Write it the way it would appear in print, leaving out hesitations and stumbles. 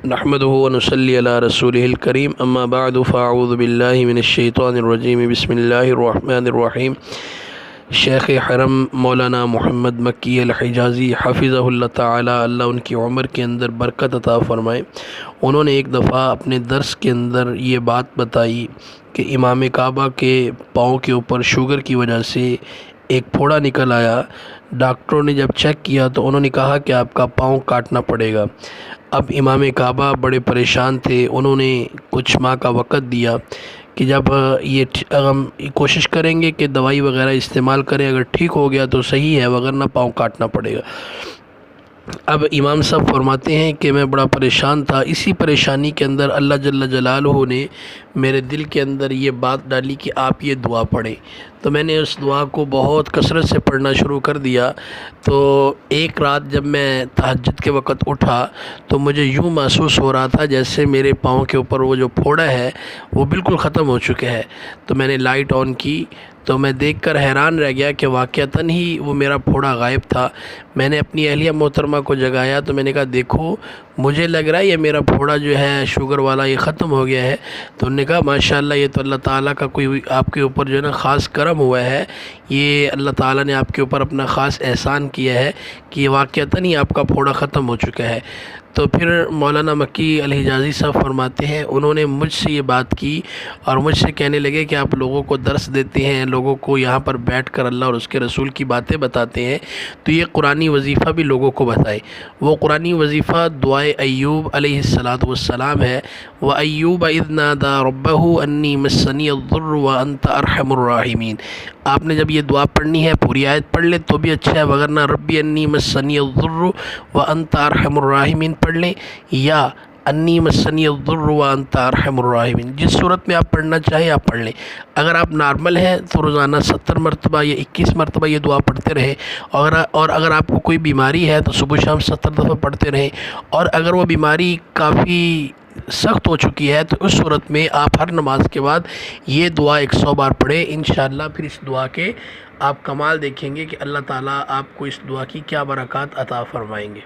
نحمده ونصلي على رسوله الكريم اما بعد فاعوذ بالله من الشیطان الرجیم بسم اللہ الرحمن الرحیم۔ شیخ حرم مولانا محمد مکی الحجازی حفظہ اللہ تعالی، اللہ ان کی عمر کے اندر برکت عطا فرمائے، انہوں نے ایک دفعہ اپنے درس کے اندر یہ بات بتائی کہ امام کعبہ کے پاؤں کے اوپر شوگر کی وجہ سے ایک پھوڑا نکل آیا۔ ڈاکٹروں نے جب چیک کیا تو انہوں نے کہا کہ آپ کا پاؤں کاٹنا پڑے گا۔ اب امام کعبہ بڑے پریشان تھے، انہوں نے کچھ ماہ کا وقت دیا کہ جب ہم کوشش کریں گے کہ دوائی وغیرہ استعمال کریں، اگر ٹھیک ہو گیا تو صحیح ہے، وگرنہ پاؤں کاٹنا پڑے گا۔ اب امام صاحب فرماتے ہیں کہ میں بڑا پریشان تھا، اسی پریشانی کے اندر اللہ جل جلالہ نے میرے دل کے اندر یہ بات ڈالی کہ آپ یہ دعا پڑھیں، تو میں نے اس دعا کو بہت کثرت سے پڑھنا شروع کر دیا۔ تو ایک رات جب میں تہجد کے وقت اٹھا تو مجھے یوں محسوس ہو رہا تھا جیسے میرے پاؤں کے اوپر وہ جو پھوڑا ہے وہ بالکل ختم ہو چکے ہے۔ تو میں نے لائٹ آن کی تو میں دیکھ کر حیران رہ گیا کہ واقعتاً ہی وہ میرا پھوڑا غائب تھا۔ میں نے اپنی اہلیہ محترمہ کو جگایا تو میں نے کہا دیکھو مجھے لگ رہا ہے یہ میرا پھوڑا جو ہے شوگر والا یہ ختم ہو گیا ہے۔ تو انہوں نے کہا ماشاءاللہ یہ تو اللہ تعالیٰ کا کوئی آپ کے اوپر جو ہے نا خاص کرم ہوا ہے، یہ اللہ تعالیٰ نے آپ کے اوپر اپنا خاص احسان کیا ہے کہ واقعتاً ہی آپ کا پھوڑا ختم ہو چکا ہے۔ تو پھر مولانا مکی الحجازی صاحب فرماتے ہیں انہوں نے مجھ سے یہ بات کی اور مجھ سے کہنے لگے کہ آپ لوگوں کو درس دیتے ہیں، لوگوں کو یہاں پر بیٹھ کر اللہ اور اس کے رسول کی باتیں بتاتے ہیں، تو یہ قرآنی وظیفہ بھی لوگوں کو بتائے۔ وہ قرآنی وظیفہ دعائے ایوب علیہ السلام ہے، وَأَيُّوبَ إِذْ نَادَى رَبَّهُ أَنِّي مَسَّنِيَ الضُّرُّ وَأَنْتَ أَرْحَمُ الرَّاحِمِينَ۔ آپ نے جب یہ دعا پڑھنی ہے پوری آیت پڑھ لیں تو بھی اچھا ہے، وگرنہ ربی انی مسنی الضر وانت ارحم الراحمین پڑھ لیں، یا انی مسنی الضر وانت ارحم الراحمین، جس صورت میں آپ پڑھنا چاہیں آپ پڑھ لیں۔ اگر آپ نارمل ہیں تو روزانہ 70 مرتبہ یا 21 مرتبہ یہ دعا پڑھتے رہیں، اور اگر آپ کو کوئی بیماری ہے تو صبح شام 70 دفعہ پڑھتے رہیں، اور اگر وہ بیماری کافی سخت ہو چکی ہے تو اس صورت میں آپ ہر نماز کے بعد یہ دعا 100 بار پڑھیں۔ انشاءاللہ پھر اس دعا کے آپ کمال دیکھیں گے کہ اللہ تعالیٰ آپ کو اس دعا کی کیا برکات عطا فرمائیں گے۔